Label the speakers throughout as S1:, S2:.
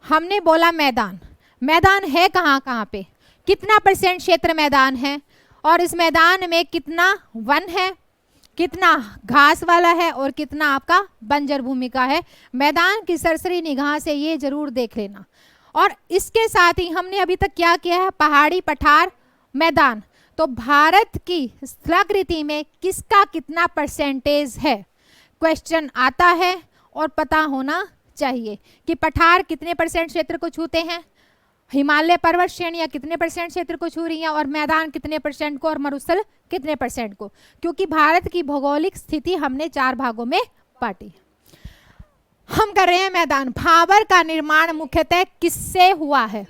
S1: हमने बोला मैदान, मैदान है कहाँ कहाँ पे, कितना % क्षेत्र मैदान है, और इस मैदान में कितना वन है, कितना घास वाला है, और कितना आपका बंजर भूमि का है। मैदान की सरसरी निगाह से ये जरूर देख लेना। और इसके साथ ही हमने अभी तक क्या किया है, पहाड़ी, पठार, मैदान। तो भारत की स्थलाकृति में किसका कितना % है, क्वेश्चन आता है और पता होना चाहिए कि पठार कितने % क्षेत्र को छूते हैं, हिमालय पर्वत श्रेणियां कितने % क्षेत्र को छू रही हैं, और मैदान कितने % को, और मरुस्थल कितने % को, क्योंकि भारत की भौगोलिक स्थिति हमने 4 भागों में बांटी। हम कर रहे हैं मैदान। भाबर का निर्माण मुख्यतः किससे हुआ है,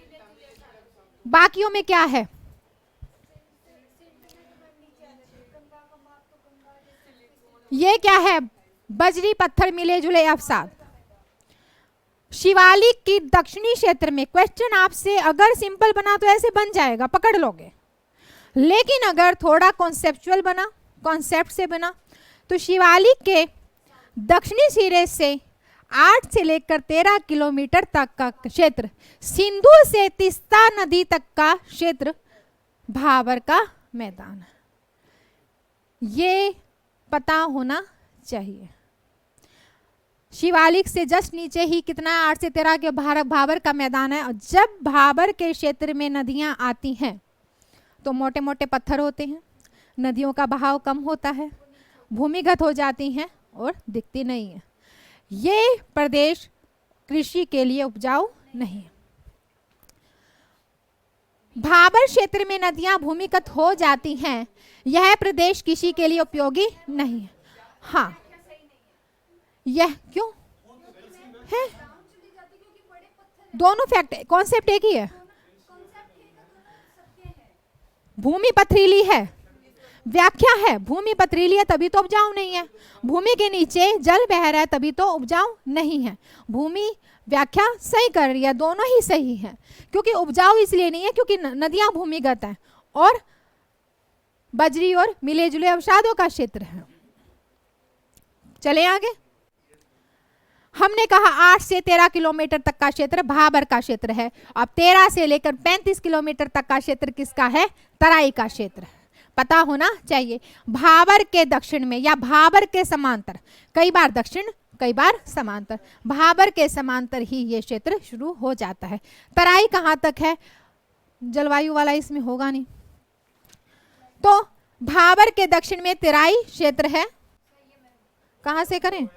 S1: बाकियों में क्या है, ये क्या है, बजरी पत्थर मिले जुले अवसाद। शिवालिक की दक्षिणी क्षेत्र में, क्वेश्चन आपसे अगर सिंपल बना तो ऐसे बन जाएगा, पकड़ लोगे, लेकिन अगर थोड़ा कॉन्सेप्चुअल बना, कॉन्सेप्ट से बना, तो शिवालिक के दक्षिणी सिरे से 8 से लेकर 13 किलोमीटर तक का क्षेत्र, सिंधु से तीस्ता नदी तक का क्षेत्र भाबर का मैदान है। ये पता होना चाहिए। शिवालिक से जस्ट नीचे ही कितना, 8 से 13 के भाबर का मैदान है। और जब भाबर के क्षेत्र में नदियां आती हैं तो मोटे मोटे पत्थर होते हैं, नदियों का बहाव कम होता है, भूमिगत हो जाती हैं और दिखती नहीं है। ये प्रदेश कृषि के लिए उपजाऊ नहीं है। भाबर क्षेत्र में नदियां भूमिगत हो जाती हैं, यह प्रदेश कृषि के लिए उपयोगी नहीं है। हाँ, यह क्यों है, दोनों फैक्ट, कॉन्सेप्ट एक ही है। भूमि पथरीली है, व्याख्या है, भूमि पथरीली है तभी तो उपजाऊ नहीं है, भूमि के नीचे जल बह रहा है तभी तो उपजाऊ नहीं है। भूमि व्याख्या सही कर रही है, दोनों ही सही है, क्योंकि उपजाऊ इसलिए नहीं है क्योंकि नदियां भूमिगत हैं और बजरी और मिले जुले अवसादों का क्षेत्र है। चले आगे। हमने कहा 8 से 13 किलोमीटर तक का क्षेत्र भाबर का क्षेत्र है। अब 13 से लेकर 35 किलोमीटर तक का क्षेत्र किसका है, तराई का क्षेत्र है, पता होना चाहिए। भाबर के दक्षिण में या भाबर के समांतर, कई बार दक्षिण कई बार समांतर, भाबर के समांतर ही ये क्षेत्र शुरू हो जाता है। तराई कहाँ तक है, जलवायु वाला इसमें होगा नहीं, तो भाबर के दक्षिण में तराई क्षेत्र है। कहाँ से करें,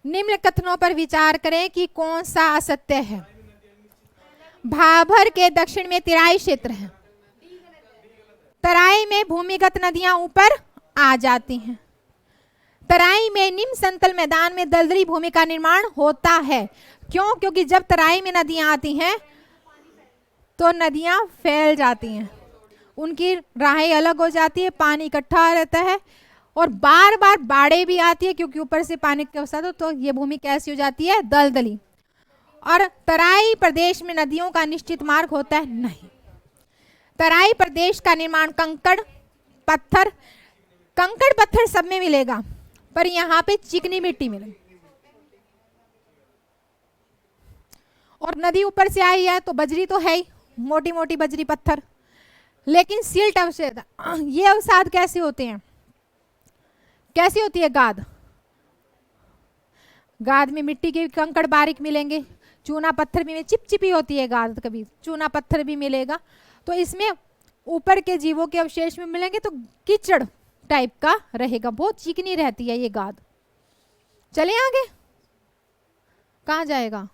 S1: निम्न कथनों पर विचार करें कि कौन सा असत्य है। भाबर के दक्षिण में तराई क्षेत्र है, तराई में भूमिगत नदियां ऊपर आ जाती हैं। तराई में निम्न समतल मैदान में दलदली भूमि का निर्माण होता है। क्यों, क्योंकि जब तराई में नदियां आती हैं तो नदियां फैल जाती हैं, उनकी राहें अलग हो जाती है, पानी इकट्ठा रहता है और बार बार बाढ़ें भी आती है, क्योंकि ऊपर से पानी के अवसाद, तो ये भूमि कैसी हो जाती है, दलदली। और तराई प्रदेश में नदियों का निश्चित मार्ग होता है नहीं। तराई प्रदेश का निर्माण कंकड़ पत्थर, कंकड़ पत्थर सब में मिलेगा, पर यहाँ पे चिकनी मिट्टी मिलेगी। और नदी ऊपर से आई है तो बजरी तो है ही, मोटी मोटी बजरी पत्थर, लेकिन सिल्ट अवसाद, ये अवसाद कैसे होते हैं, कैसी होती है गाद, गाद में मिट्टी के कंकड़ बारीक मिलेंगे, चूना पत्थर भी में चिपचिपी होती है गाद, कभी चूना पत्थर भी मिलेगा, तो इसमें ऊपर के जीवों के अवशेष में मिलेंगे तो कीचड़ टाइप का रहेगा, बहुत चिकनी रहती है ये गाद। चले आगे, कहाँ जाएगा,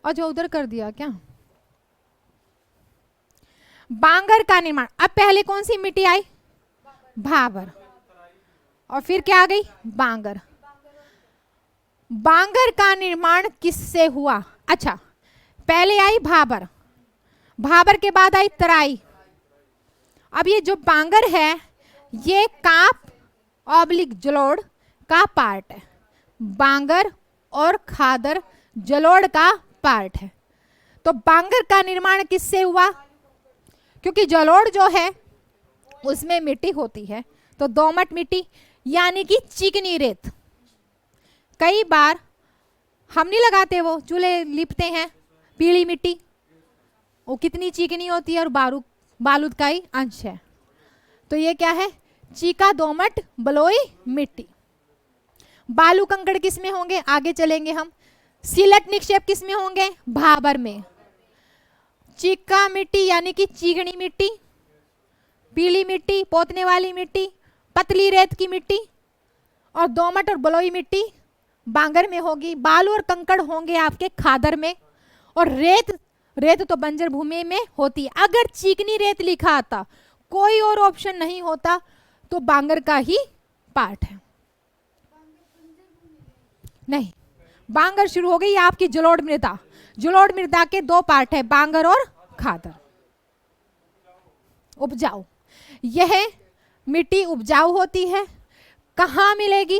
S1: अच्छा उधर कर दिया क्या। बांगर का निर्माण, अब पहले कौन सी मिट्टी आई, भाबर, और फिर क्या आ गई, बांगर। बांगर का निर्माण किससे हुआ, अच्छा पहले आई भाबर, भाबर के बाद आई तराई। अब ये जो बांगर है ये काप ऑब्लिक जलोड़ का पार्ट है, बांगर और खादर जलोड़ का पार्ट है। तो बांगर का निर्माण किससे हुआ, क्योंकि जलोढ़ जो है उसमें मिट्टी होती है, तो दोमट मिट्टी यानी कि चिकनी रेत। कई बार हम नहीं लगाते, वो चूल्हे लिपते हैं, पीली मिट्टी, वो कितनी चिकनी होती है और बारूद का ही अंश है। तो ये क्या है? चीका दोमट बलुई मिट्टी। बालू कंकड़ किस में होंगे? आगे चलेंगे हम। सिलट निक्षेप किस में होंगे? भाबर में। चीका मिट्टी यानी कि चिकनी मिट्टी, पीली मिट्टी, पोतने वाली मिट्टी, पतली रेत की मिट्टी, और दोमट और बलुई मिट्टी बांगर में होगी। बालू और कंकड़ होंगे आपके खादर में, और रेत तो बंजर भूमि में होती है। अगर चिकनी रेत लिखा आता, कोई और ऑप्शन नहीं होता, तो बांगर का ही पार्ट है। नहीं, बांगर शुरू हो गई आपकी जलोढ़ मृदा। जलोढ़ मृदा के दो पार्ट है, बांगर और खादर। उपजाऊ, यह मिट्टी उपजाऊ होती है। कहाँ मिलेगी?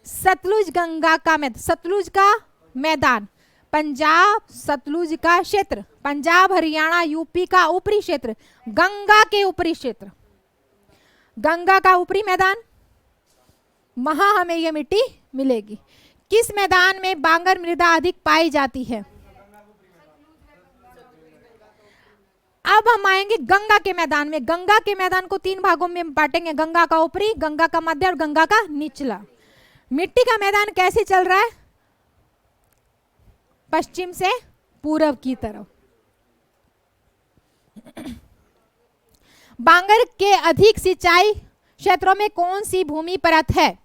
S1: सतलुज गंगा का मैदान, सतलुज का मैदान, पंजाब सतलुज का क्षेत्र, पंजाब हरियाणा यूपी का ऊपरी क्षेत्र, गंगा के ऊपरी क्षेत्र, गंगा का ऊपरी मैदान, वहां हमें यह मिट्टी मिलेगी। किस मैदान में बांगर मृदा अधिक पाई जाती है? अब हम आएंगे गंगा के मैदान में। गंगा के मैदान को तीन भागों में बांटेंगे, गंगा का ऊपरी, गंगा का मध्य और गंगा का निचला। मिट्टी का मैदान कैसे चल रहा है? पश्चिम से पूरब की तरफ। बांगर के अधिक सिंचाई क्षेत्रों में कौन सी भूमि परत है?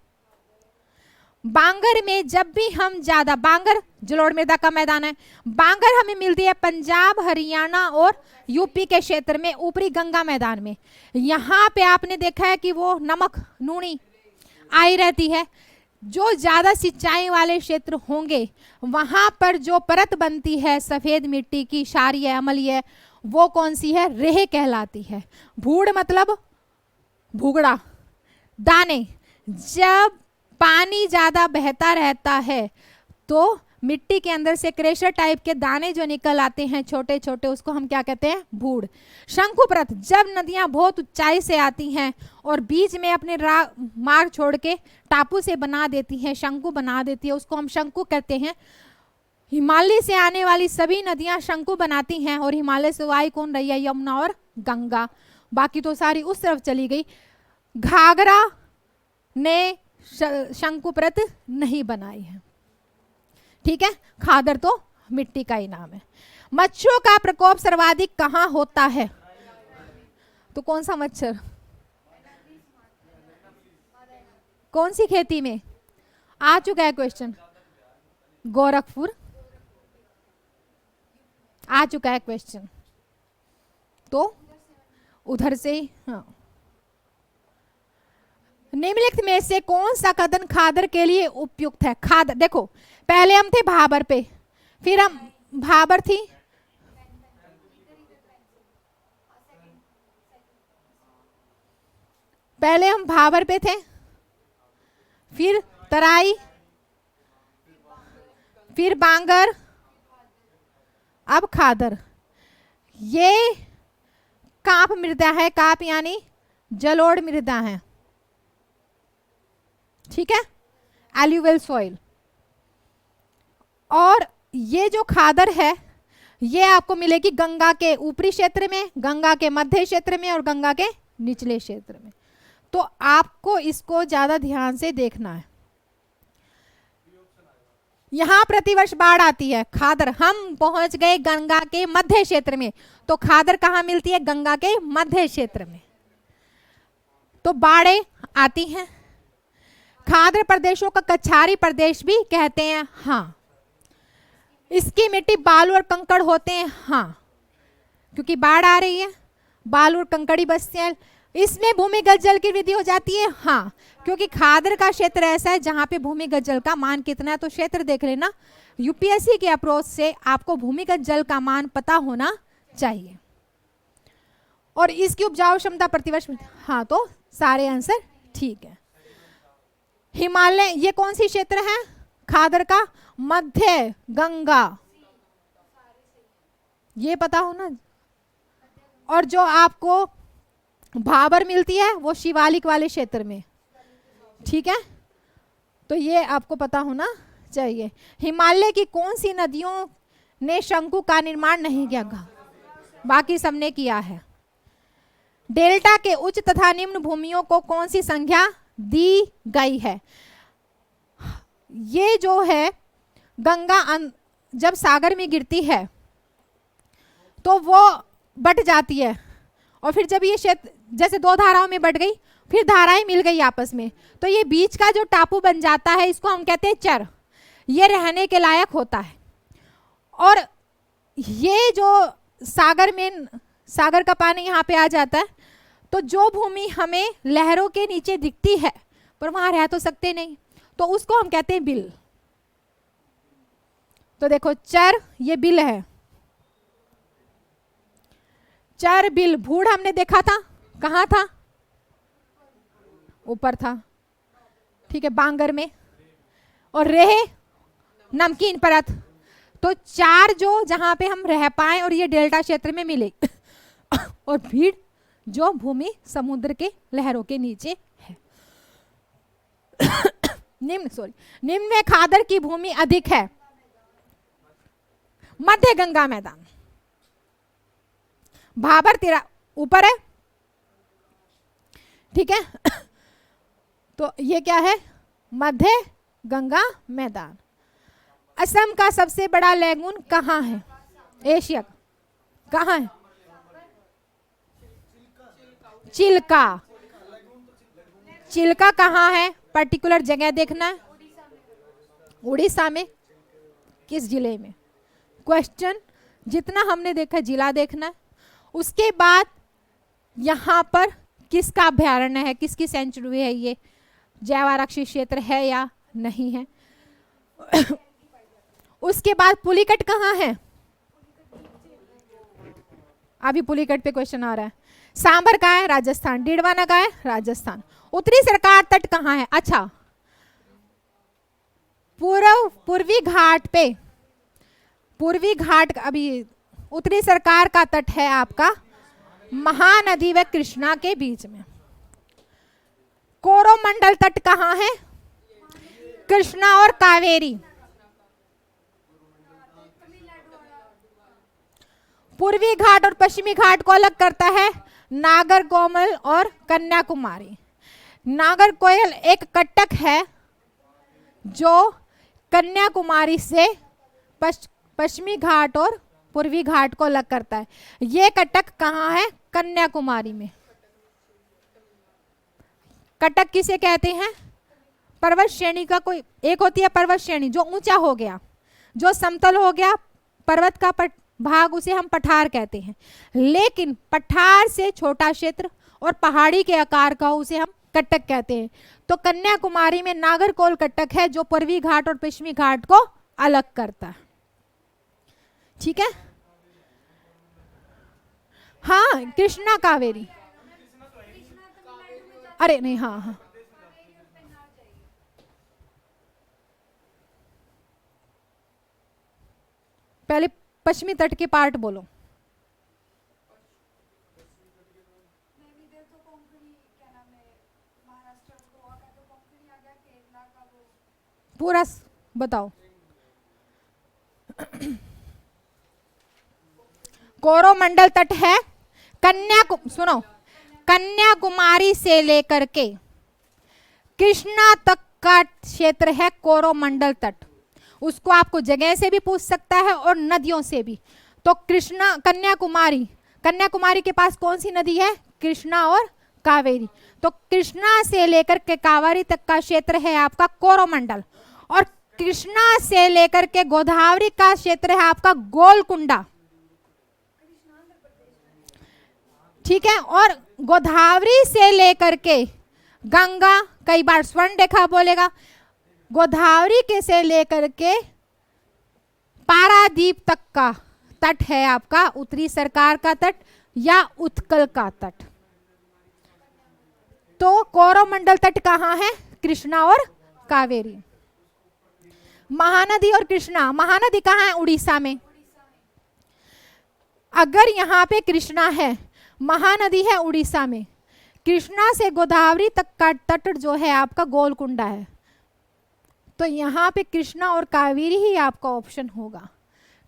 S1: बांगर में जब भी हम ज्यादा, बांगर जलोढ़ मृदा का मैदान है, बांगर हमें मिलती है पंजाब हरियाणा और यूपी के क्षेत्र में, ऊपरी गंगा मैदान में। यहाँ पे आपने देखा है कि वो नमक नूनी आई रहती है। जो ज्यादा सिंचाई वाले क्षेत्र होंगे वहां पर जो परत बनती है सफेद मिट्टी की, क्षारीय अम्लीय, वो कौन सी है? रेह कहलाती है। भूड़ मतलब भूगड़ा, दाने। जब पानी ज्यादा बहता रहता है तो मिट्टी के अंदर से क्रेशर टाइप के दाने जो निकल आते हैं छोटे छोटे, उसको हम क्या कहते हैं? भूड़। शंकु परत, जब नदियां बहुत ऊंचाई से आती हैं और बीच में अपने मार्ग छोड़ के टापू से बना देती हैं, शंकु बना देती है, उसको हम शंकु कहते हैं। हिमालय से आने वाली सभी नदियां शंकु बनाती हैं, और हिमालय से आई कौन रही है? यमुना और गंगा। बाकी तो सारी उस तरफ चली गई। घाघरा ने शंकु परत नहीं बनाई है, ठीक है। खादर तो मिट्टी का ही नाम है। मच्छरों का प्रकोप सर्वाधिक कहाँ होता है? तो कौन सा मच्छर? कौन सी खेती में? आ चुका है क्वेश्चन। गोरखपुर आ चुका है क्वेश्चन, तो उधर से ही। हाँ, निम्नलिखित में से कौन सा कथन खादर के लिए उपयुक्त है? खादर, देखो पहले हम थे भाबर पे, फिर हम भाबर थी, पहले हम भाबर पे थे, फिर तराई, फिर बांगर, अब खादर। ये काप मृदा है, काप यानी जलोढ़ मृदा है, ठीक है, एल्यूवियल सॉइल। और ये जो खादर है ये आपको मिलेगी गंगा के ऊपरी क्षेत्र में, गंगा के मध्य क्षेत्र में और गंगा के निचले क्षेत्र में। तो आपको इसको ज्यादा ध्यान से देखना है। यहां प्रतिवर्ष बाढ़ आती है, खादर, हम पहुंच गए गंगा के मध्य क्षेत्र में, तो खादर कहां मिलती है? गंगा के मध्य क्षेत्र में। तो बाढ़ें आती हैं। खादर प्रदेशों का कछारी प्रदेश भी कहते हैं, हाँ। इसकी मिट्टी बालू और कंकड़ होते हैं, हाँ, क्योंकि बाढ़ आ रही है, बालू और कंकड़ी बसते हैं। इसमें भूमिगत जल की वृद्धि हो जाती है, हाँ, क्योंकि खादर का क्षेत्र ऐसा है जहां पे भूमिगत जल का मान कितना है, तो क्षेत्र देख लेना। यूपीएससी के अप्रोच से आपको भूमिगत जल का मान पता होना चाहिए। और इसकी उपजाऊ क्षमता प्रतिवर्ष, हाँ, तो सारे आंसर ठीक है। हिमालय, ये कौन सी क्षेत्र है खादर का? मध्य गंगा, ये पता हो ना। और जो आपको भाबर मिलती है वो शिवालिक वाले क्षेत्र में। ठीक है, तो ये आपको पता होना चाहिए। हिमालय की कौन सी नदियों ने शंकु का निर्माण नहीं किया? बाकी सबने किया है। डेल्टा के उच्च तथा निम्न भूमियों को कौन सी संज्ञा दी गई है? ये जो है गंगा जब सागर में गिरती है तो वो बट जाती है, और फिर जब ये क्षेत्र जैसे दो धाराओं में बट गई, फिर धाराएं मिल गई आपस में, तो ये बीच का जो टापू बन जाता है इसको हम कहते हैं चर। ये रहने के लायक होता है। और ये जो सागर में सागर का पानी यहाँ पे आ जाता है, तो जो भूमि हमें लहरों के नीचे दिखती है पर वहां रह तो सकते नहीं, तो उसको हम कहते हैं बिल। तो देखो चर, ये बिल है, चर बिल। भूड़ हमने देखा था, कहाँ था? ऊपर था, ठीक है, बांगर में। और रेह नमकीन परत। तो चार जो जहां पे हम रह पाए और ये डेल्टा क्षेत्र में मिले और भीड़ जो भूमि समुद्र के लहरों के नीचे है। निम्न में खादर की भूमि अधिक है? मध्य गंगा मैदान। भाबर तेरा ऊपर है, ठीक है। तो ये क्या है? मध्य गंगा मैदान। असम का सबसे बड़ा लैगून कहाँ है? एशिया कहाँ है? चिल्का। चिल्का कहाँ है? पर्टिकुलर जगह देखना है। उड़ीसा में। किस जिले में? क्वेश्चन जितना हमने देखा जिला देखना है। उसके बाद यहाँ पर किसका अभ्यारण्य है, किसकी सेंचुरी है, ये जैव आरक्षित क्षेत्र है या नहीं है। उसके बाद पुलिकट कहाँ है? अभी पुलिकट पे क्वेश्चन आ रहा है। सांबर का है? राजस्थान। डिडवाना का है? राजस्थान। उत्तरी सरकार तट कहाँ है? अच्छा, पूर्वी घाट पे, पूर्वी घाट, अभी उत्तरी सरकार का तट है आपका महानदी व कृष्णा के बीच में। कोरोमंडल तट कहाँ है? कृष्णा और कावेरी। पूर्वी घाट और पश्चिमी घाट को अलग करता है नागरकोइल और कन्याकुमारी। नागरकोइल एक कटक है जो कन्याकुमारी से पश्चिमी घाट और पूर्वी घाट को अलग करता है। ये कटक कहाँ है? कन्याकुमारी में। कटक किसे कहते हैं? पर्वत श्रेणी का कोई एक होती है पर्वत श्रेणी, जो ऊंचा हो गया, जो समतल हो गया पर्वत का भाग, उसे हम पठार कहते हैं। लेकिन पठार से छोटा क्षेत्र और पहाड़ी के आकार का उसे हम कटक कहते हैं। तो कन्याकुमारी में नागरकोइल कटक है जो पूर्वी घाट और पश्चिमी घाट को अलग करता है। ठीक है, हाँ, कृष्णा कावेरी, अरे नहीं, हाँ हाँ, पहले पश्चिमी तट के पार्ट बोलो। पूरा बताओ। कोरोमंडल तट है सुनो, कन्याकुमारी से लेकर के कृष्णा तक का क्षेत्र है कोरोमंडल तट। उसको आपको जगह से भी पूछ सकता है और नदियों से भी। तो कृष्णा, कन्याकुमारी, कन्याकुमारी के पास कौन सी नदी है? कृष्णा और कावेरी। तो कृष्णा से लेकर के कावेरी तक का क्षेत्र है आपका कोरोमंडल, और कृष्णा से लेकर के गोदावरी का क्षेत्र है आपका गोलकुंडा। ठीक है, और गोदावरी से लेकर के गंगा, कई बार स्वर्ण रेखा बोलेगा, गोदावरी के से लेकर के पारादीप तक का तट है आपका उत्तरी सरकार का तट या उत्कल का तट। तो कोरोमंडल तट कहाँ है? कृष्णा और कावेरी। महानदी और कृष्णा, महानदी कहाँ है? उड़ीसा में। अगर यहाँ पे कृष्णा है महानदी है उड़ीसा में। कृष्णा से गोदावरी तक का तट जो है आपका गोलकुंडा है। तो यहाँ पे कृष्णा और कावेरी ही आपका ऑप्शन होगा,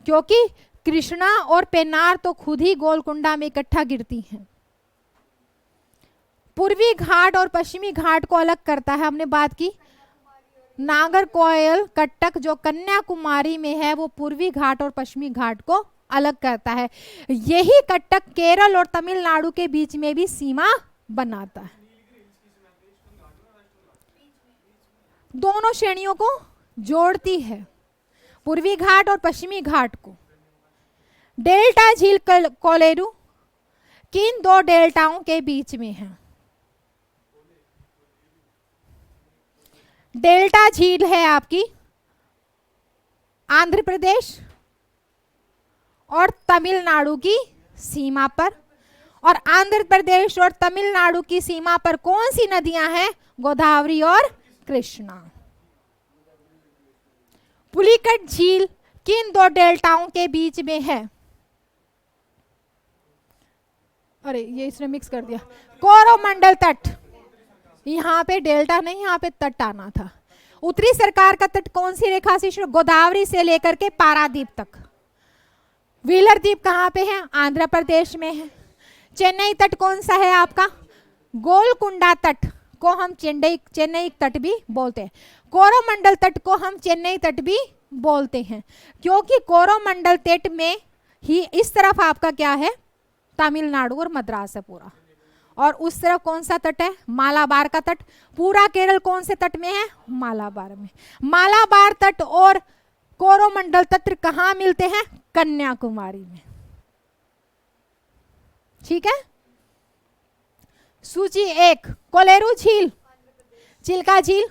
S1: क्योंकि कृष्णा और पेन्नार तो खुद ही गोलकुंडा में इकट्ठा गिरती हैं। पूर्वी घाट और पश्चिमी घाट को अलग करता है, हमने बात की। नागरकोइल कटक जो कन्याकुमारी में है वो पूर्वी घाट और पश्चिमी घाट को अलग करता है। यही कटक केरल और तमिलनाडु के बीच में भी सीमा बनाता है। दोनों श्रेणियों को जोड़ती है, पूर्वी घाट और पश्चिमी घाट को। डेल्टा झील कोलेरू किन दो डेल्टाओं के बीच में है? डेल्टा झील है आपकी आंध्र प्रदेश और तमिलनाडु की सीमा पर, और आंध्र प्रदेश और तमिलनाडु की सीमा पर कौन सी नदियां हैं? गोदावरी और कृष्णा। पुलिकट झील किन दो डेल्टाओं के बीच में है? अरे ये इसने मिक्स कर दिया। कोरोमंडल तट, यहाँ पे डेल्टा नहीं, यहाँ पे तट आना था। उत्तरी सरकार का तट कौन सी रेखा से शुरू? गोदावरी से लेकर के पारादीप तक। व्हीलर द्वीप कहाँ पे है? आंध्र प्रदेश में है। चेन्नई तट कौन सा है आपका? गोलकुंडा तट को हम चेन्नई तट भी बोलते हैं। कोरोमंडल तट को हम चेन्नई तट भी बोलते हैं, क्योंकि कोरोमंडल तट में ही इस तरफ आपका क्या है? तमिलनाडु और मद्रास है पूरा, और उस तरफ कौन सा तट है? मालाबार का तट। पूरा केरल कौन से तट में है? मालाबार में। मालाबार तट और कोरोमंडल तट कहाँ मिलते हैं? कन्याकुमारी में। ठीक है। सूची 1, कोलेरू झील, चिल्का झील,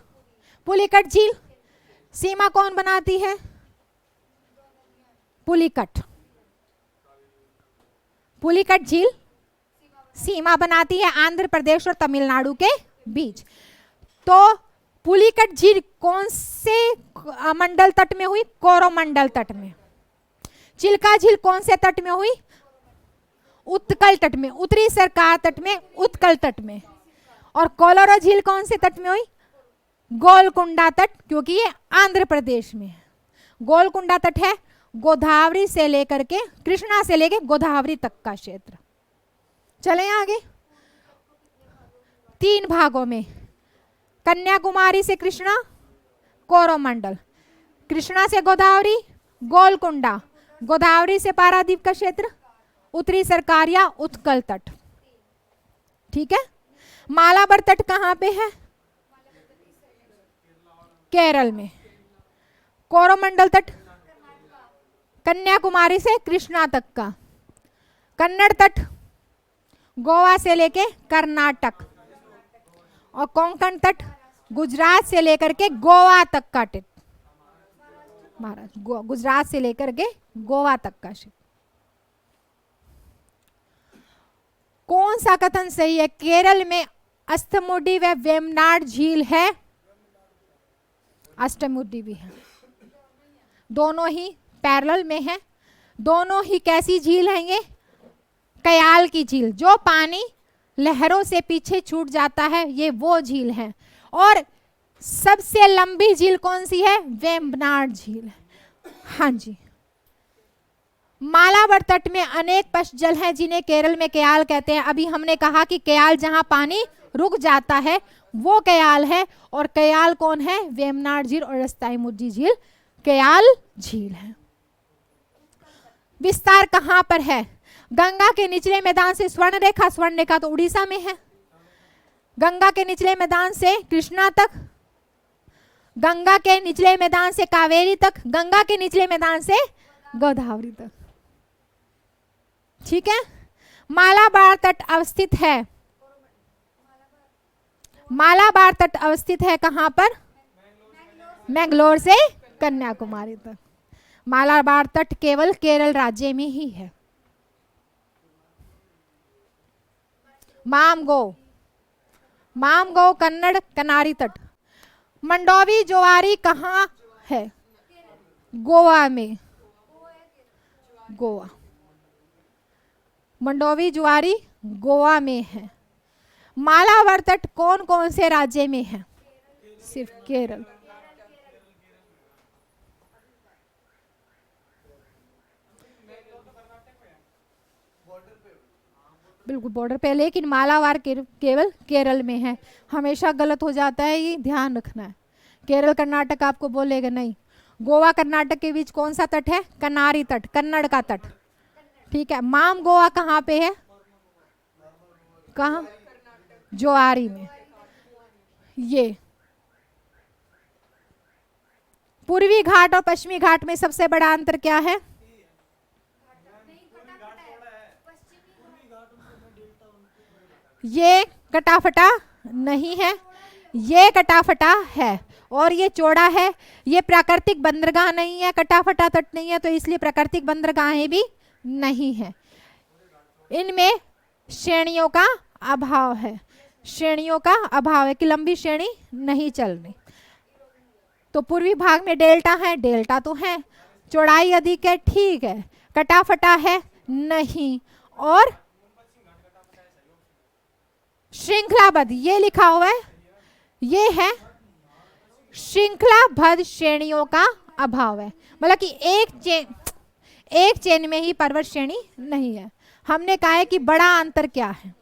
S1: पुलिकट झील, सीमा कौन बनाती है? पुलिकट। पुलिकट झील सीमा बनाती है आंध्र प्रदेश और तमिलनाडु के बीच। तो पुलिकट झील कौन से मंडल तट में हुई? कोरोमंडल तट में। चिल्का झील कौन से तट में हुई? उत्कल तट में, उत्तरी सरकार तट में, उत्कल तट में। और कोलोरा झील कौन से तट में हुई? गोलकुंडा तट, क्योंकि ये आंध्र प्रदेश में है। गोलकुंडा तट है गोदावरी से लेकर के, कृष्णा से लेकर गोदावरी तक का क्षेत्र। चलें आगे। 3 भागों में, कन्याकुमारी से कृष्णा, कोरोमंडल, कृष्णा से गोदावरी, गोलकुंडा, गोदावरी से पारादीप का क्षेत्र, उत्तरी सरकार या उत्कल तट। ठीक है। मालाबार तट कहाँ पे है? केरल में। कोरोमंडल तट कन्याकुमारी से कृष्णा तक का। कन्नड़ तट गोवा से लेके कर्नाटक, और कोंकण तट गुजरात से लेकर के गोवा तक का तट। महाराष्ट्र, गुजरात से लेकर के गोवा तक का क्षेत्र। कौन सा कथन सही है? केरल में अष्टमुडी व वेम्बनाड झील है। अष्टमुडी भी है, दोनों ही पैरेलल में है। दोनों ही कैसी झील है? ये कयाल की झील, जो पानी लहरों से पीछे छूट जाता है, ये वो झील है। और सबसे लंबी झील कौन सी है? वेम्बनाड झील। हाँ जी। मालाबार तट में अनेक पशजल हैं जिन्हें केरल में कयाल कहते हैं। अभी हमने कहा कि कयाल जहां पानी रुक जाता है वो कयाल है, और कयाल कौन है? वेम्बनाड झील और अष्टामुडी झील कयाल झील है। विस्तार कहां पर है? गंगा के निचले मैदान से स्वर्ण रेखा, स्वर्ण रेखा तो उड़ीसा में है। गंगा के निचले मैदान से कृष्णा तक, गंगा के निचले मैदान से कावेरी तक, गंगा के निचले मैदान से गोदावरी तक। ठीक है। मालाबार तट अवस्थित है, मालाबार तट अवस्थित है कहां पर? मैंगलोर से कन्याकुमारी तक। मालाबार तट केवल केरल राज्य में ही है। मामगो, मामगो कन्नड़ कनारी तट। मंडोवी ज्वारी कहाँ है? गोवा में। गोवा। मंडोवी ज्वारी गोवा में है। मालाबार तट कौन कौन से राज्य में है? सिर्फ केरल। बिल्कुल बॉर्डर पे, लेकिन मालाबार केवल केरल में है। हमेशा गलत हो जाता है, ये ध्यान रखना है। केरल कर्नाटक आपको बोलेगा नहीं। गोवा कर्नाटक के बीच कौन सा तट है? कनारी तट, कन्नड़ का तट। ठीक है। माम गोवा कहाँ पे है? कहाँ? जोआरी में। ये पूर्वी घाट और पश्चिमी घाट में सबसे बड़ा अंतर क्या है? ये कटाफटा नहीं है, ये कटाफटा है और ये चौड़ा है। ये प्राकृतिक बंदरगाह नहीं है, कटाफटा तट नहीं है, तो इसलिए प्राकृतिक बंदरगाहें भी नहीं है। इनमें श्रेणियों का अभाव है, श्रेणियों का अभाव है कि लंबी श्रेणी नहीं चल रही। तो पूर्वी भाग में डेल्टा है, डेल्टा तो है, चौड़ाई अधिक है, ठीक है। कटाफटा है नहीं, और श्रृंखलाबद्ध ये लिखा हुआ है, ये है श्रृंखलाबद्ध श्रेणियों का अभाव है। मतलब कि एक चेन में ही पर्वत श्रेणी नहीं है। हमने कहा है कि बड़ा अंतर क्या है?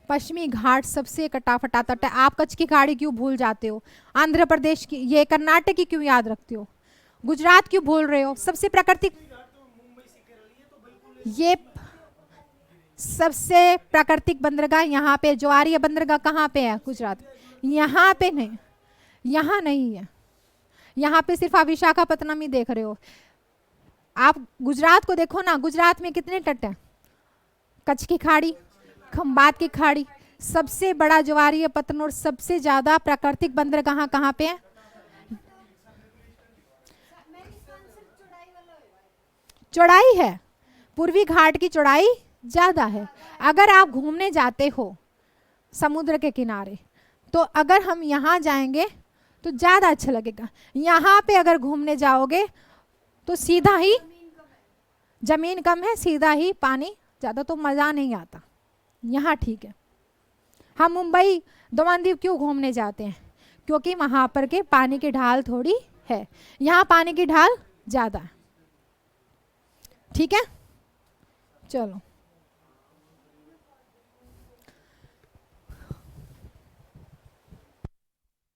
S1: पश्चिमी घाट सबसे कटाफटा तट है। आप कच्छ की खाड़ी क्यों भूल जाते हो? आंध्र प्रदेश की, ये कर्नाटक की क्यों याद रखते हो? गुजरात क्यों भूल रहे हो? सबसे प्राकृतिक, ये सबसे प्राकृतिक बंदरगाह यहाँ पे, ज्वारीय बंदरगाह कहाँ पे है? गुजरात। यहाँ पे नहीं, यहाँ नहीं है। यहाँ पे सिर्फ आप विशाखापत्तनम ही देख रहे हो। आप गुजरात को देखो ना, गुजरात में कितने तट हैं? कच्छ की खाड़ी, खंबात की खाड़ी, सबसे बड़ा ज्वारीय पत्तन और सबसे ज्यादा प्राकृतिक बंदरगाह कहाँ पे है? चौड़ाई है, पूर्वी घाट की चौड़ाई ज्यादा है। अगर आप घूमने जाते हो समुद्र के किनारे, तो अगर हम यहाँ जाएंगे तो ज्यादा अच्छा लगेगा। यहाँ पे अगर घूमने जाओगे तो सीधा ही जमीन कम है, सीधा ही पानी ज्यादा, तो मजा नहीं आता। यहाँ ठीक है। हम मुंबई दमनदीप क्यों घूमने जाते हैं? क्योंकि वहां पर के पानी की ढाल थोड़ी है, यहाँ पानी की ढाल ज्यादा है। ठीक है, चलो।